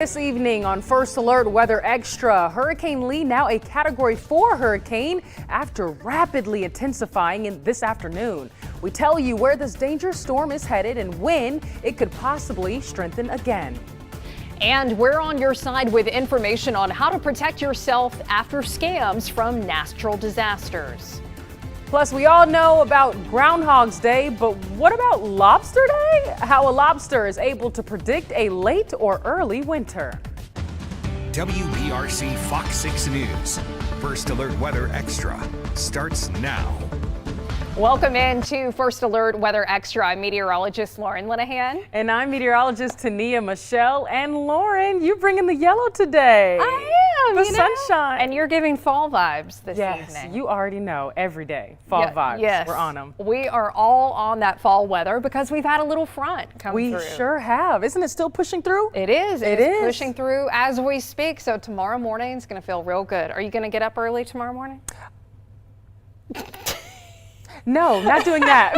This evening on First Alert Weather Extra, Hurricane Lee now a Category 4 hurricane after rapidly intensifying this afternoon. We tell you where this dangerous storm is headed and when it could possibly strengthen again. And we're on your side with information on how to protect yourself after scams from natural disasters. Plus, we all know about Groundhog's Day, but what about Lobster Day? How a lobster is able to predict a late or early winter. WBRC Fox 6 News. First Alert Weather Extra starts now. Welcome into First Alert Weather Extra. I'm meteorologist Lauren Linehan. And I'm meteorologist Tania Michelle. And Lauren, you bring in the yellow today. I am. The sunshine. And you're giving fall vibes this evening. Yes, you already know every day. Fall vibes. Yes. We're on them. We are all on that fall weather because we've had a little front come through. We sure have. Isn't it still pushing through? It is. It is pushing through as we speak. So tomorrow morning is going to feel real good. Are you going to get up early tomorrow morning? No, not doing that.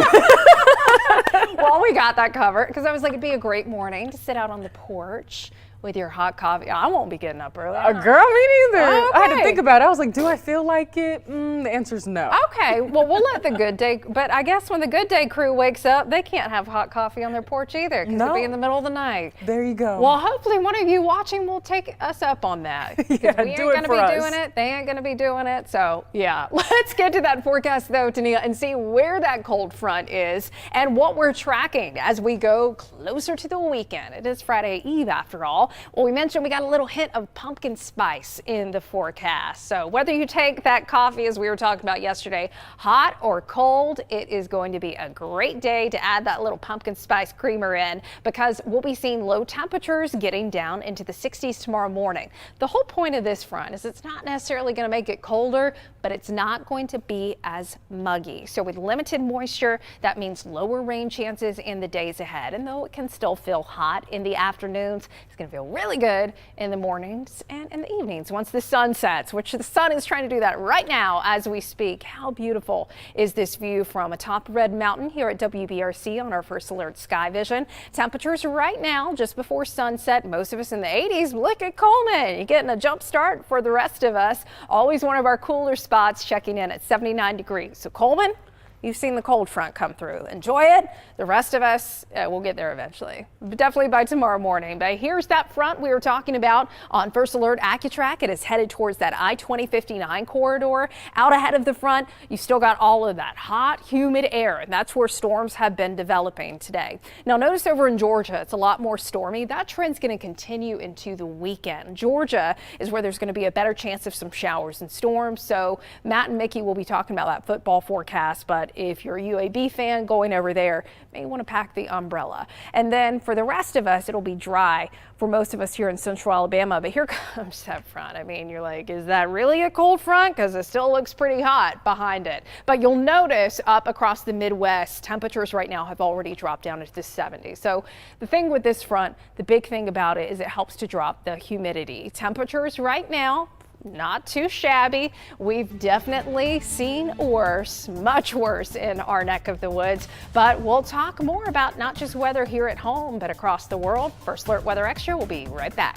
Well, we got that covered because I was like, it'd be a great morning to sit out on the porch with your hot coffee. I won't be getting up early. Girl, me neither. Okay. I had to think about it. I was like, do I feel like it? The answer's no. Okay, well, we'll let the good day, but I guess when the good day crew wakes up, they can't have hot coffee on their porch either because it'll be in the middle of the night. There you go. Well, hopefully one of you watching will take us up on that. Yeah, we ain't going to be doing it. They ain't going to be doing it. So, yeah, let's get to that forecast, though, Tania, and see where that cold front is and what we're tracking as we go closer to the weekend. It is Friday Eve, after all. Well, we mentioned we got a little hint of pumpkin spice in the forecast. So whether you take that coffee, as we were talking about yesterday, hot or cold, it is going to be a great day to add that little pumpkin spice creamer in because we'll be seeing low temperatures getting down into the 60s tomorrow morning. The whole point of this front is it's not necessarily going to make it colder, but it's not going to be as muggy. So with limited moisture, that means lower rain chances in the days ahead. And though it can still feel hot in the afternoons, it's going to feel really good in the mornings and in the evenings once the sun sets, which the sun is trying to do that right now as we speak. How beautiful is this view from atop Red Mountain here at WBRC on our First Alert Sky Vision? Temperatures right now just before sunset, most of us in the 80s. Look at Coleman, you're getting a jump start for the rest of us. Always one of our cooler spots, checking in at 79 degrees. So Coleman, you've seen the cold front come through. Enjoy it. The rest of us, we'll get there eventually. Definitely by tomorrow morning. But here's that front we were talking about on First Alert AccuTrack. It is headed towards that I-2059 corridor. Out ahead of the front, you still got all of that hot, humid air. And that's where storms have been developing today. Now notice over in Georgia, it's a lot more stormy. That trend's going to continue into the weekend. Georgia is where there's going to be a better chance of some showers and storms. So Matt and Mickey will be talking about that football forecast. But if you're a UAB fan going over there, may want to pack the umbrella. And then for the rest of us, it'll be dry for most of us here in central Alabama. But here comes that front. I mean, you're like, is that really a cold front? Because it still looks pretty hot behind it. But you'll notice up across the Midwest, temperatures right now have already dropped down into the 70s. So the thing with this front, the big thing about it is it helps to drop the humidity. Temperatures right now, not too shabby. We've definitely seen worse, much worse in our neck of the woods, but we'll talk more about not just weather here at home, but across the world. First Alert Weather Extra will be right back.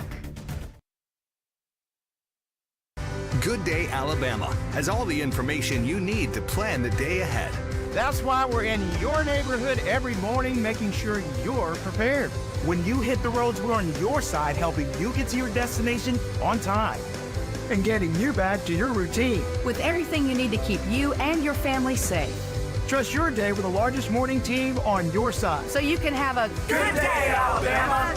Good Day Alabama has all the information you need to plan the day ahead. That's why we're in your neighborhood every morning, making sure you're prepared. When you hit the roads, we're on your side, helping you get to your destination on time and getting you back to your routine. With everything you need to keep you and your family safe. Trust your day with the largest morning team on your side. So you can have a Good day, Alabama!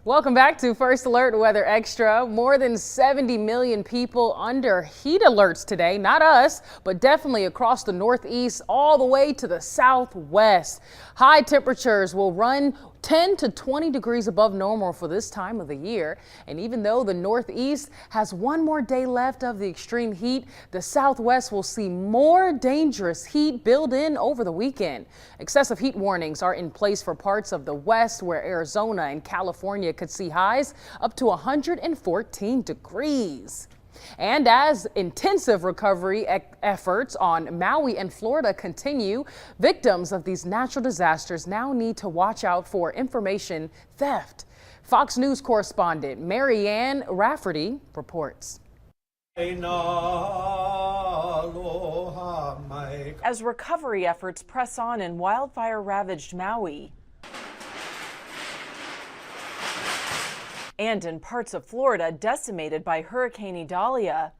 Welcome back to First Alert Weather Extra. More than 70 million people under heat alerts today. Not us, but definitely across the Northeast all the way to the Southwest. High temperatures will run 10 to 20 degrees above normal for this time of the year. And even though the Northeast has one more day left of the extreme heat, the Southwest will see more dangerous heat build in over the weekend. Excessive heat warnings are in place for parts of the West, where Arizona and California could see highs up to 114 degrees. And as intensive recovery efforts on Maui and Florida continue, victims of these natural disasters now need to watch out for information theft. Fox News correspondent Marianne Rafferty reports. As recovery efforts press on in wildfire-ravaged Maui and in parts of Florida decimated by Hurricane Idalia,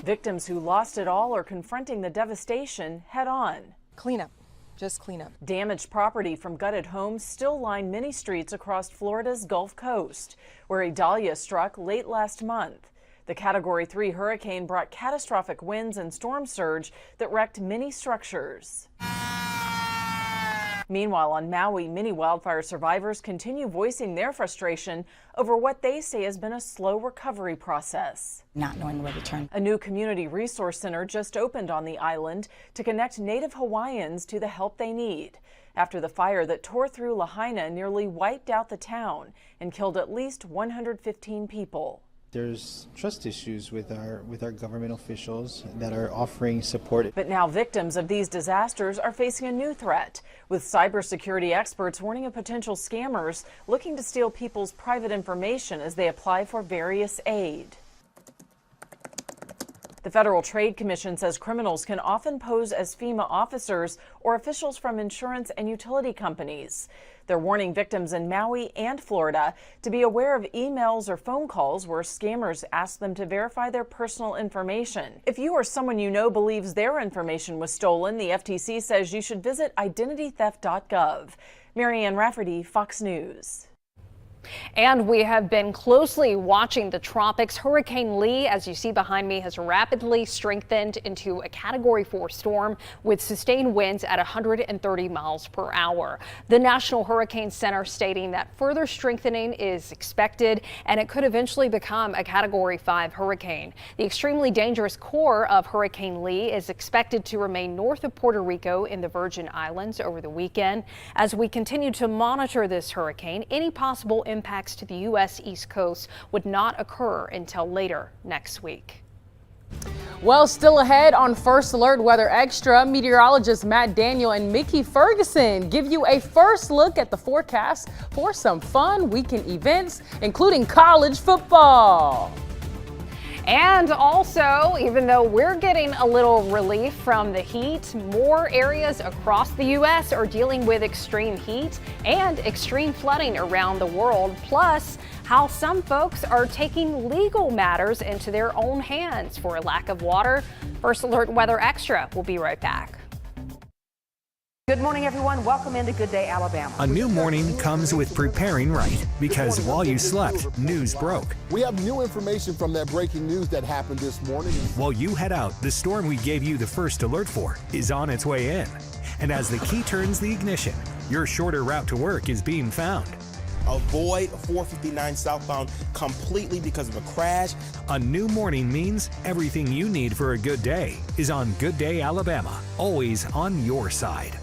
victims who lost it all are confronting the devastation head-on. Cleanup. Just cleanup. Damaged property from gutted homes still line many streets across Florida's Gulf Coast, where Idalia struck late last month. The Category 3 hurricane brought catastrophic winds and storm surge that wrecked many structures. Meanwhile, on Maui, many wildfire survivors continue voicing their frustration over what they say has been a slow recovery process. Not knowing where to turn. A new community resource center just opened on the island to connect Native Hawaiians to the help they need after the fire that tore through Lahaina nearly wiped out the town and killed at least 115 people. There's trust issues with our government officials that are offering support. But now victims of these disasters are facing a new threat, with cybersecurity experts warning of potential scammers looking to steal people's private information as they apply for various aid. The Federal Trade Commission says criminals can often pose as FEMA officers or officials from insurance and utility companies. They're warning victims in Maui and Florida to be aware of emails or phone calls where scammers ask them to verify their personal information. If you or someone you know believes their information was stolen, the FTC says you should visit identitytheft.gov. Marianne Rafferty, Fox News. And we have been closely watching the tropics. Hurricane Lee, as you see behind me, has rapidly strengthened into a Category 4 storm with sustained winds at 130 miles per hour. The National Hurricane Center stating that further strengthening is expected and it could eventually become a Category 5 hurricane. The extremely dangerous core of Hurricane Lee is expected to remain north of Puerto Rico in the Virgin Islands over the weekend. As we continue to monitor this hurricane, any possible impacts to the U.S. East Coast would not occur until later next week. Well, still ahead on First Alert Weather Extra, meteorologists Matt Daniel and Mickey Ferguson give you a first look at the forecast for some fun weekend events, including college football. And also, even though we're getting a little relief from the heat, more areas across the U.S. are dealing with extreme heat and extreme flooding around the world, plus how some folks are taking legal matters into their own hands for a lack of water. First Alert Weather Extra. We'll be right back. Good morning, everyone. Welcome into Good Day, Alabama. A new morning comes with preparing right, because while you slept, news broke. We have new information from that breaking news that happened this morning. While you head out, the storm we gave you the first alert for is on its way in. And as the key turns the ignition, your shorter route to work is being found. Avoid 459 southbound completely because of a crash. A new morning means everything you need for a good day is on Good Day Alabama, always on your side.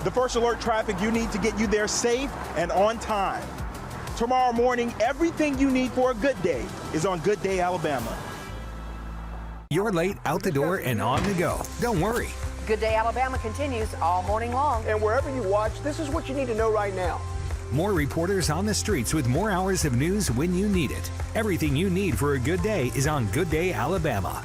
The First Alert traffic you need to get you there safe and on time. Tomorrow morning, everything you need for a good day is on Good Day Alabama. You're late, out the door, and on the go. Don't worry. Good Day, Alabama continues all morning long. And wherever you watch, this is what you need to know right now. More reporters on the streets with more hours of news when you need it. Everything you need for a good day is on Good Day Alabama.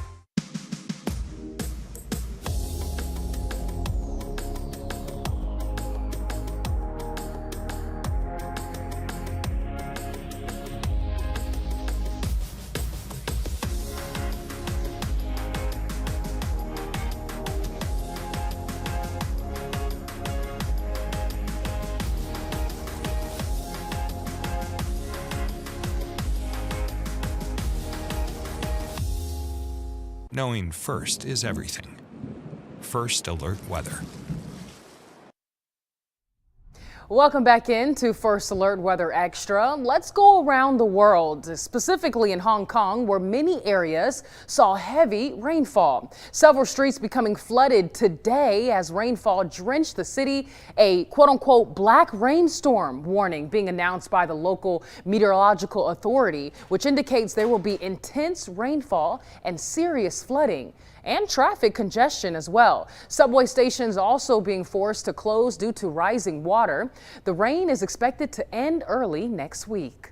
knowing first is everything. First Alert Weather. Welcome back into First Alert Weather Extra. Let's go around the world, specifically in Hong Kong, where many areas saw heavy rainfall. Several streets becoming flooded today as rainfall drenched the city. A quote-unquote black rainstorm warning being announced by the local meteorological authority, which indicates there will be intense rainfall and serious flooding and traffic congestion as well. Subway stations also being forced to close due to rising water. The rain is expected to end early next week.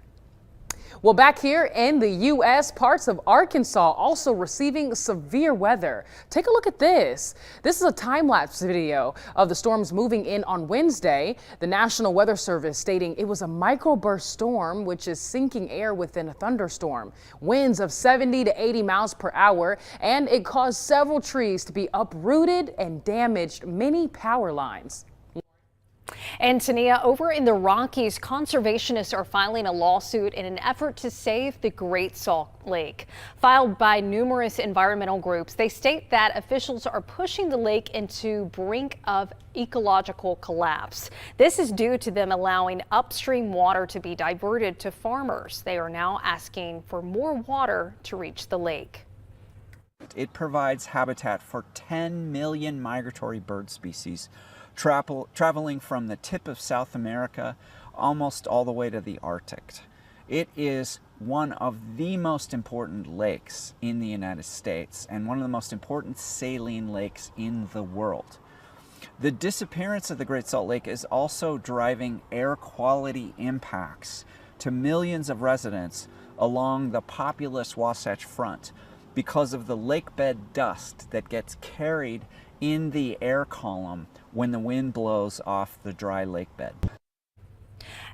Well, back here in the U.S., parts of Arkansas also receiving severe weather. Take a look at this. This is a time-lapse video of the storms moving in on Wednesday. The National Weather Service stating it was a microburst storm, which is sinking air within a thunderstorm. Winds of 70 to 80 miles per hour, and it caused several trees to be uprooted and damaged many power lines. And Tania, over in the Rockies, conservationists are filing a lawsuit in an effort to save the Great Salt Lake. Filed by numerous environmental groups, they state that officials are pushing the lake into brink of ecological collapse. This is due to them allowing upstream water to be diverted to farmers. They are now asking for more water to reach the lake. It provides habitat for 10 million migratory bird species, traveling from the tip of South America almost all the way to the Arctic. It is one of the most important lakes in the United States and one of the most important saline lakes in the world. The disappearance of the Great Salt Lake is also driving air quality impacts to millions of residents along the populous Wasatch Front because of the lakebed dust that gets carried in the air column when the wind blows off the dry lakebed.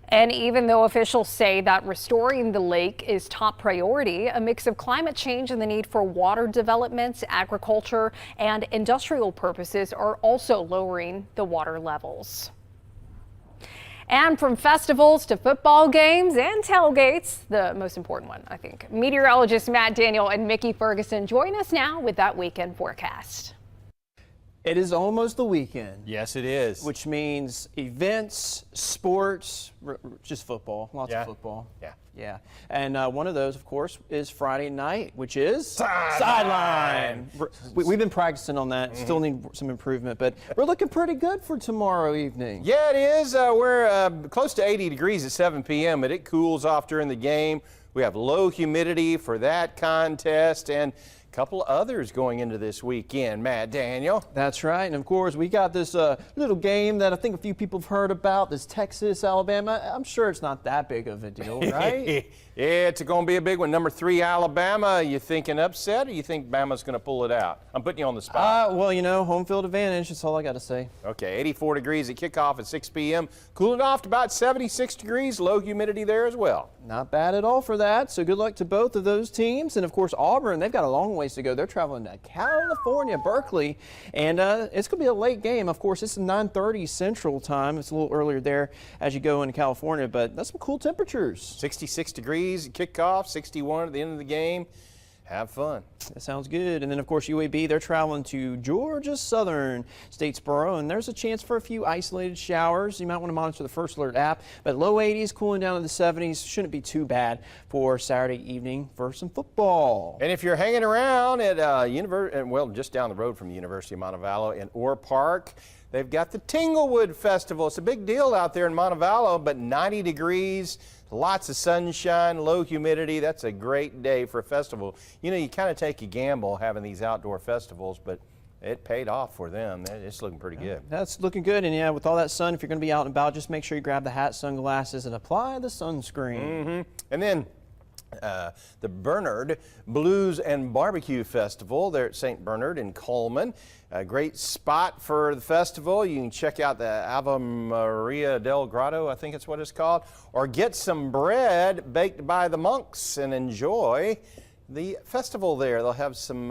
And even though officials say that restoring the lake is top priority, a mix of climate change and the need for water developments, agriculture, and industrial purposes are also lowering the water levels. And from festivals to football games and tailgates, the most important one, I think. Meteorologists Matt Daniel and Mickey Ferguson join us now with that weekend forecast. It is almost the weekend. Yes, it is. Which means events, sports, just football, lots of football. Yeah. And one of those, of course, is Friday night, which is Sideline. We've been practicing on that. Still need some improvement, but we're looking pretty good for tomorrow evening. Yeah, it is. We're close to 80 degrees at 7 p.m., but it cools off during the game. We have low humidity for that contest and couple others going into this weekend. Matt Daniel. That's right. And of course, we got this little game that I think a few people have heard about, this Texas, Alabama. I'm sure it's not that big of a deal, right? Yeah, it's going to be a big one. Number 3, Alabama. You think an upset, or you think Bama's going to pull it out? I'm putting you on the spot. Well, you know, home field advantage. That's all I got to say. Okay, 84 degrees at kickoff at 6 p.m. Cooling off to about 76 degrees. Low humidity there as well. Not bad at all for that. So good luck to both of those teams. And of course, Auburn, they've got a long ways to go. They're traveling to California, Berkeley, and it's going to be a late game. Of course, it's 9:30 Central Time. It's a little earlier there as you go into California, but that's some cool temperatures. 66 degrees at kickoff, 61 at the end of the game. Have fun. That sounds good. And then, of course, UAB, they're traveling to Georgia Southern Statesboro, and there's a chance for a few isolated showers. You might want to monitor the First Alert app, but low 80s, cooling down to the 70s. Shouldn't be too bad for Saturday evening for some football. And if you're hanging around at just down the road from the University of Montevallo in Orr Park, they've got the Tinglewood Festival. It's a big deal out there in Montevallo, but 90 degrees. Lots of sunshine, low humidity. That's a great day for a festival. You know, you kind of take a gamble having these outdoor festivals, but it paid off for them. It's looking pretty good. That's looking good. And yeah, with all that sun, if you're going to be out and about, just make sure you grab the hat, sunglasses, and apply the sunscreen. And then the Bernard Blues and Barbecue Festival. They're at St. Bernard in Coleman. A great spot for the festival. You can check out the Ave Maria del Grotto, I think it's what it's called, or get some bread baked by the monks and enjoy the festival there. They'll have some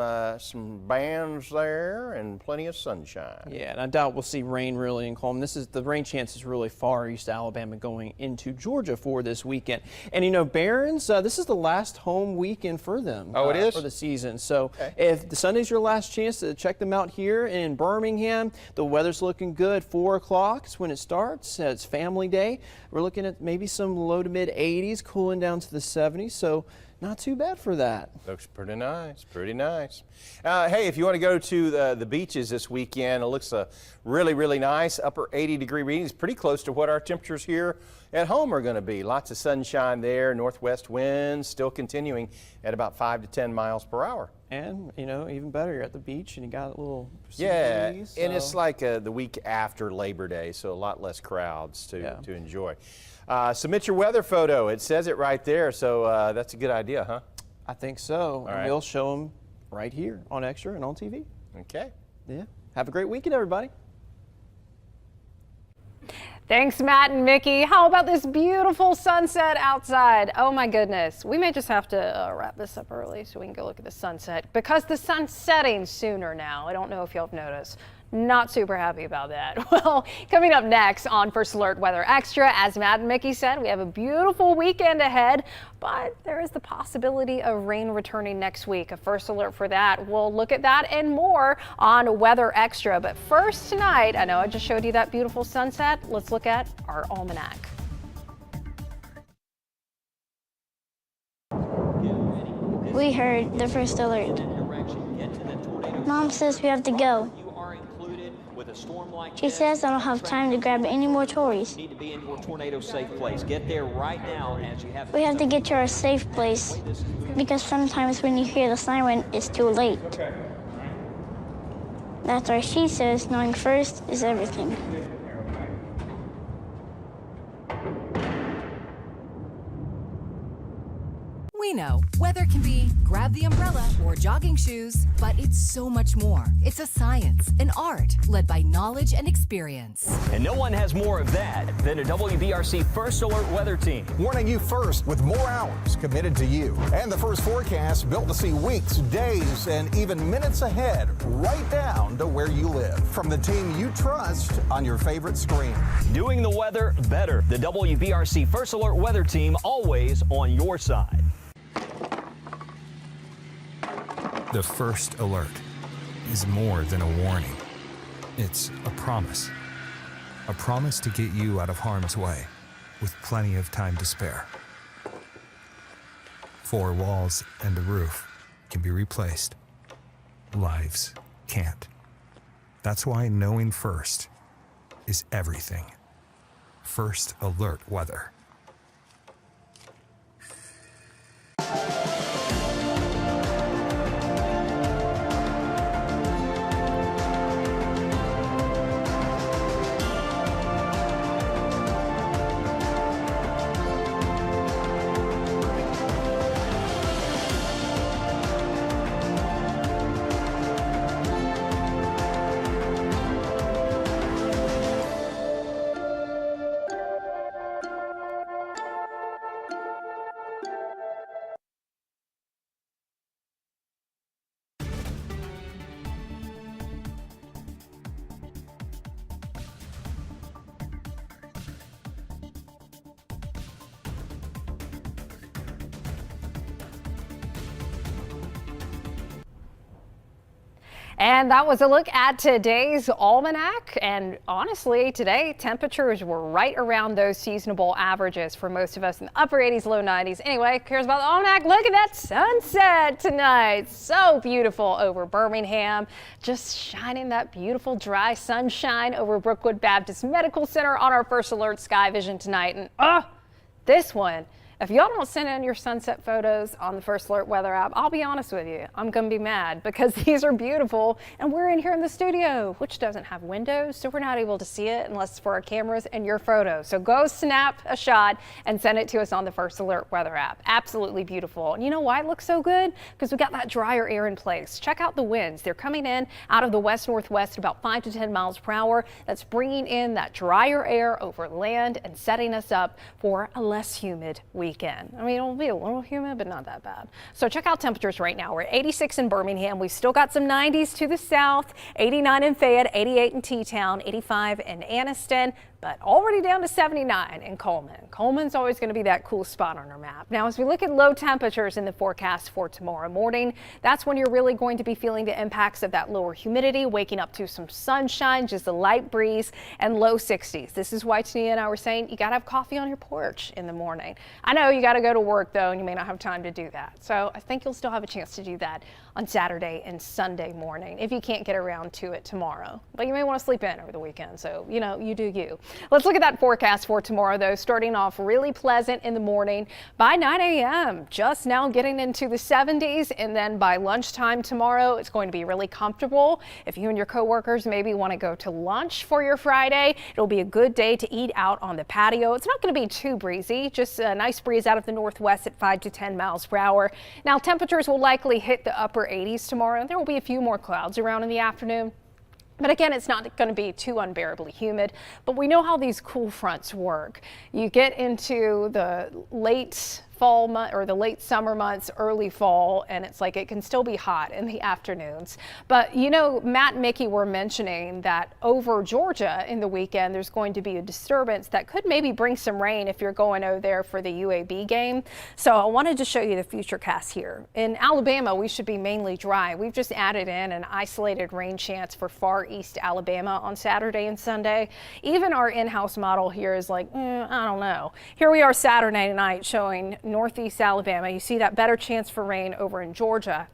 bands there and plenty of sunshine. Yeah, and I doubt we'll see rain really in Coleman. The rain chance is really far east Alabama going into Georgia for this weekend. And you know, Barons, this is the last home weekend for them. Oh, it is? For the season. So if the Sunday's your last chance to check them out here in Birmingham, the weather's looking good. 4 o'clock is when it starts. It's family day. We're looking at maybe some low to mid 80s, cooling down to the 70s. So not too bad for that. Looks pretty nice, pretty nice. Hey, if you want to go to the beaches this weekend, it looks really, really nice. Upper 80-degree readings, pretty close to what our temperatures here at home are going to be. Lots of sunshine there, northwest winds still continuing at about 5 to 10 miles per hour. And, you know, even better, you're at the beach and you got a little breeze, and it's like the week after Labor Day, so a lot less crowds to enjoy. Submit your weather photo. It says it right there, so that's a good idea, huh? I think so. All right. We'll show them right here on Extra and on TV. Okay. Yeah. Have a great weekend, everybody. Thanks, Matt and Mickey. How about this beautiful sunset outside? Oh my goodness. We may just have to wrap this up early so we can go look at the sunset because the sun's setting sooner now. I don't know if y'all have noticed. Not super happy about that. Well, coming up next on First Alert Weather Extra, as Matt and Mickey said, we have a beautiful weekend ahead, but there is the possibility of rain returning next week. A first alert for that. We'll look at that and more on Weather Extra. But first tonight, I know I just showed you that beautiful sunset. Let's look at our almanac. We heard the first alert. Mom says we have to go. She says I don't have time to grab any more toys. Need to be in your tornado-safe place. Get there right now as you have. We have to get to our safe place because sometimes when you hear the siren, it's too late. That's why she says knowing first is everything. We know weather can be grab the umbrella or jogging shoes, but it's so much more. It's a science, an art, led by knowledge and experience. And no one has more of that than a WBRC First Alert weather team. Warning you first with more hours committed to you. And the first forecast built to see weeks, days, and even minutes ahead, right down to where you live. From the team you trust on your favorite screen. Doing the weather better. The WBRC First Alert weather team always on your side. The first alert is more than a warning. It's a promise. A promise to get you out of harm's way with plenty of time to spare. 4 walls and a roof can be replaced. Lives can't. That's why knowing first is everything. First Alert weather. And that was a look at today's almanac. And honestly, today temperatures were right around those seasonable averages for most of us in the upper 80s, low 90s. Anyway, who cares about the almanac? Look at that sunset tonight. So beautiful over Birmingham. Just shining that beautiful dry sunshine over Brookwood Baptist Medical Center on our First Alert Sky Vision tonight. And this one. If y'all don't send in your sunset photos on the First Alert weather app, I'll be honest with you, I'm gonna be mad because these are beautiful and we're in here in the studio, which doesn't have windows, so we're not able to see it unless it's for our cameras and your photos. So go snap a shot and send it to us on the First Alert weather app. Absolutely beautiful. And you know why it looks so good? Because we got that drier air in place. Check out the winds. They're coming in out of the west-northwest at about 5 to 10 miles per hour. That's bringing in that drier air over land and setting us up for a less humid week. weekend. I mean, it'll be a little humid, but not that bad. So check out temperatures right now. We're at 86 in Birmingham. We've still got some 90s to the south, 89 in Fayette, 88 in T-Town, 85 in Anniston, but already down to 79 in Coleman. Coleman's always going to be that cool spot on our map. Now, as we look at low temperatures in the forecast for tomorrow morning, that's when you're really going to be feeling the impacts of that lower humidity, waking up to some sunshine, just a light breeze, and low 60s. This is why Tania and I were saying you got to have coffee on your porch in the morning. I know you got to go to work, though, and you may not have time to do that. So I think you'll still have a chance to do that on Saturday and Sunday morning if you can't get around to it tomorrow. But you may want to sleep in over the weekend, so, you know, you do you. Let's look at that forecast for tomorrow, though. Starting off really pleasant in the morning. By 9 a.m., just now getting into the 70s, and then by lunchtime tomorrow, it's going to be really comfortable. If you and your coworkers maybe want to go to lunch for your Friday, it'll be a good day to eat out on the patio. It's not going to be too breezy, just a nice breeze out of the northwest at 5 to 10 miles per hour. Now, temperatures will likely hit the upper 80s tomorrow. There will be a few more clouds around in the afternoon. But again, it's not going to be too unbearably humid, but we know how these cool fronts work. You get into the late fall month or the late summer months, early fall, and it's like it can still be hot in the afternoons. But you know, Matt and Mickey were mentioning that over Georgia in the weekend, there's going to be a disturbance that could maybe bring some rain if you're going over there for the UAB game. So I wanted to show you the futurecast here. In Alabama, we should be mainly dry. We've just added in an isolated rain chance for far east Alabama on Saturday and Sunday. Even our in-house model here is like, I don't know. Here we are Saturday night showing northeast Alabama. You see that better chance for rain over in Georgia.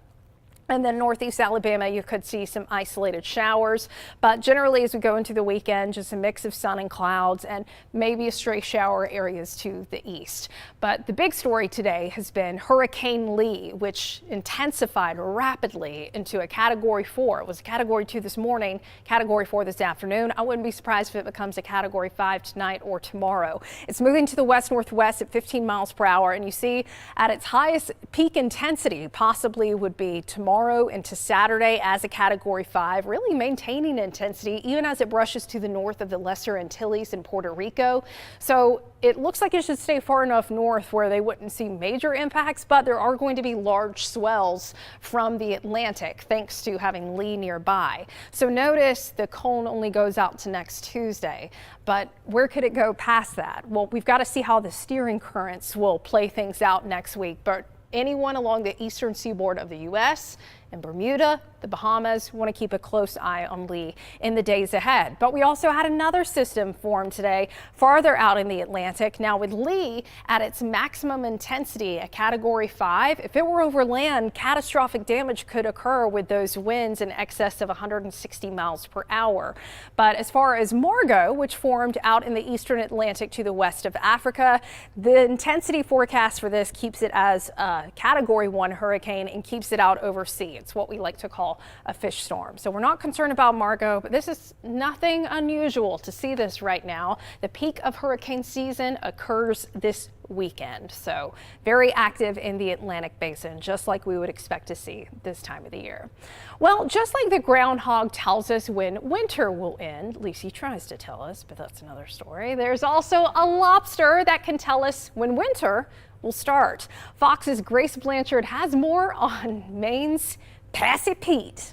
And then northeast Alabama, you could see some isolated showers. But generally, as we go into the weekend, just a mix of sun and clouds and maybe a stray shower areas to the east. But the big story today has been Hurricane Lee, which intensified rapidly into a Category 4. It was a Category 2 this morning, Category 4 this afternoon. I wouldn't be surprised if it becomes a Category 5 tonight or tomorrow. It's moving to the west-northwest at 15 miles per hour. And you see at its highest peak intensity possibly would be tomorrow into Saturday as a Category 5, really maintaining intensity even as it brushes to the north of the Lesser Antilles in Puerto Rico. So it looks like it should stay far enough north where they wouldn't see major impacts, but there are going to be large swells from the Atlantic thanks to having Lee nearby. So notice the cone only goes out to next Tuesday, but where could it go past that? Well, we've got to see how the steering currents will play things out next week, but anyone along the eastern seaboard of the U.S. and Bermuda, the Bahamas, want to keep a close eye on Lee in the days ahead. But we also had another system form today farther out in the Atlantic. Now with Lee at its maximum intensity, a Category 5, if it were over land, catastrophic damage could occur with those winds in excess of 160 miles per hour. But as far as Margot, which formed out in the eastern Atlantic to the west of Africa, the intensity forecast for this keeps it as a Category 1 hurricane and keeps it out over sea. It's what we like to call a fish storm. So we're not concerned about Margot, but this is nothing unusual to see this right now. The peak of hurricane season occurs this weekend. So very active in the Atlantic basin, just like we would expect to see this time of the year. Well, just like the groundhog tells us when winter will end, at least he tries to tell us, but that's another story. There's also a lobster that can tell us when winter will start. Fox's Grace Blanchard has more on Maine's Passy Pete.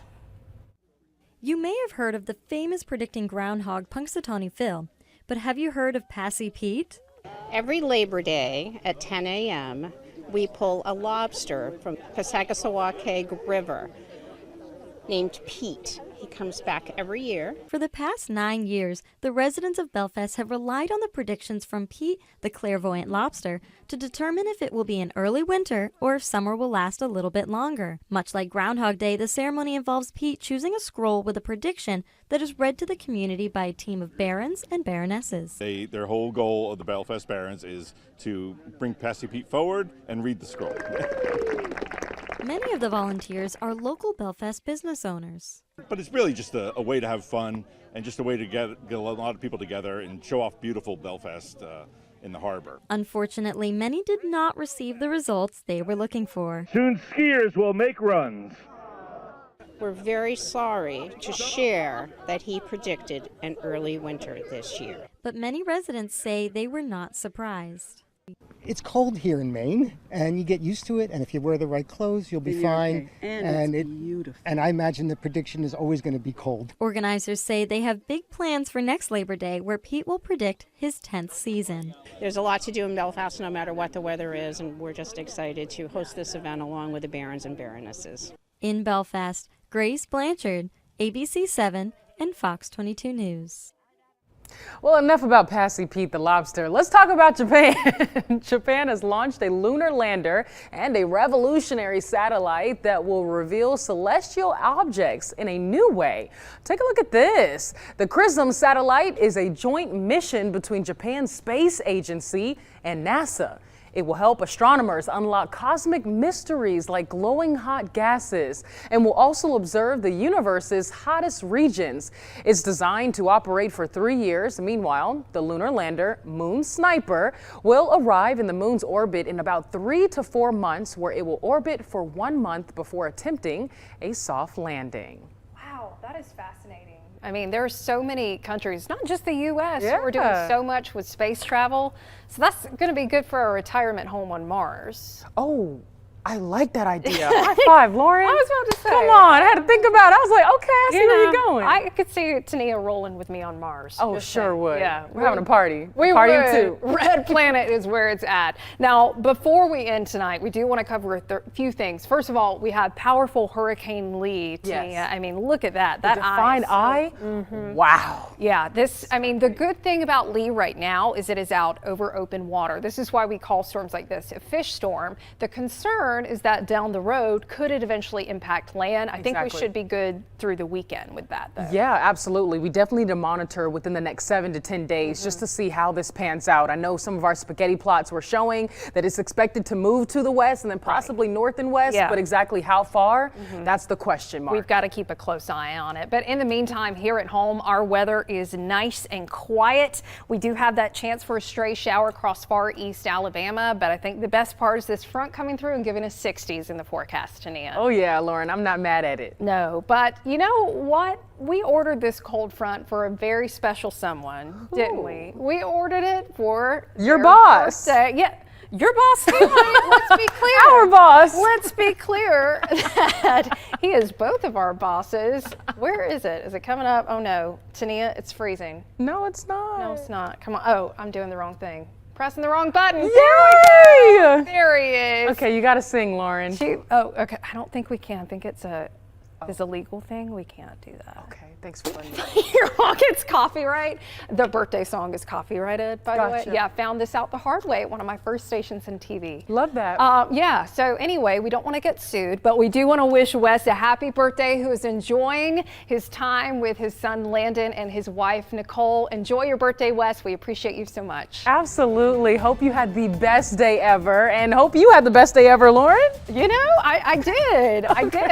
You may have heard of the famous predicting groundhog Punxsutawney Phil, but have you heard of Passy Pete? Every Labor Day at 10 a.m., we pull a lobster from Passagassawake River named Pete. He comes back every year. For the past 9 years, the residents of Belfast have relied on the predictions from Pete, the clairvoyant lobster, to determine if it will be an early winter or if summer will last a little bit longer. Much like Groundhog Day, the ceremony involves Pete choosing a scroll with a prediction that is read to the community by a team of barons and baronesses. Their whole goal of the Belfast Barons is to bring Passy Pete forward and read the scroll. Many of the volunteers are local Belfast business owners. But it's really just a way to have fun and just a way to get a lot of people together and show off beautiful Belfast in the harbor. Unfortunately, many did not receive the results they were looking for. Soon skiers will make runs. We're very sorry to share that he predicted an early winter this year. But many residents say they were not surprised. It's cold here in Maine, and you get used to it, and if you wear the right clothes, you'll be fine. Okay. And it's beautiful. And I imagine the prediction is always going to be cold. Organizers say they have big plans for next Labor Day, where Pete will predict his 10th season. There's a lot to do in Belfast no matter what the weather is, and we're just excited to host this event along with the Barons and Baronesses. In Belfast, Grace Blanchard, ABC 7 and Fox 22 News. Well, enough about Passy Pete the Lobster. Let's talk about Japan. Japan has launched a lunar lander and a revolutionary satellite that will reveal celestial objects in a new way. Take a look at this. The CRISM satellite is a joint mission between Japan's space agency and NASA. It will help astronomers unlock cosmic mysteries like glowing hot gases and will also observe the universe's hottest regions. It's designed to operate for 3 years. Meanwhile, the lunar lander, Moon Sniper, will arrive in the moon's orbit in about 3 to 4 months, where it will orbit for 1 month before attempting a soft landing. Wow, that is fascinating. I mean, there are so many countries, not just the U.S., Yeah. who are doing so much with space travel. So that's going to be good for a retirement home on Mars. Oh, I like that idea. High five, Lauren. I was about to say. Come on, I had to think about it. I was like, okay, I see where you're going. I could see Tania rolling with me on Mars. Oh, Just sure saying. would. Yeah, We're having a party. We Party would. of two. Red Planet is where it's at. Now, before we end tonight, we do want to cover a few things. First of all, we have powerful Hurricane Lee, Tania. Yes. I mean, look at that. The That defined eye? Wow. Yeah, I mean, the good thing about Lee right now is it is out over open water. This is why we call storms like this a fish storm. The concern is that down the road, could it eventually impact land? I think we should be good through the weekend with that, though. Yeah, absolutely. We definitely need to monitor within the next 7 to 10 days just to see how this pans out. I know some of our spaghetti plots were showing that it's expected to move to the west and then possibly north and west, but exactly how far, that's the question mark. We've got to keep a close eye on it. But in the meantime, here at home, our weather is nice and quiet. We do have that chance for a stray shower across far east Alabama, but I think the best part is this front coming through and giving us 60s in the forecast, Tania. Oh yeah, Lauren, I'm not mad at it. No, but you know what? We ordered this cold front for a very special someone, didn't we? We ordered it for your boss. Birthday. Yeah. Your boss too, honey. Let's be clear. Our boss. Let's be clear that he is both of our bosses. Where is it? Is it coming up? Oh no, Tania, it's freezing. No, it's not. No, it's not. Come on. Oh, I'm doing the wrong thing. Pressing the wrong button. Yay! There we go. There he is. Okay, you got to sing, Lauren. Okay. I don't think we can. I think it's a legal thing. We can't do that. Okay, thanks for letting me know. You're wrong. It's copyright. The birthday song is copyrighted, by the way. Yeah, found this out the hard way at one of my first stations in TV. Love that. Yeah, so anyway, we don't want to get sued, but we do want to wish Wes a happy birthday, who is enjoying his time with his son Landon and his wife Nicole. Enjoy your birthday, Wes. We appreciate you so much. Absolutely. Hope you had the best day ever, and hope you had the best day ever, Lauren. You know, I did. I did.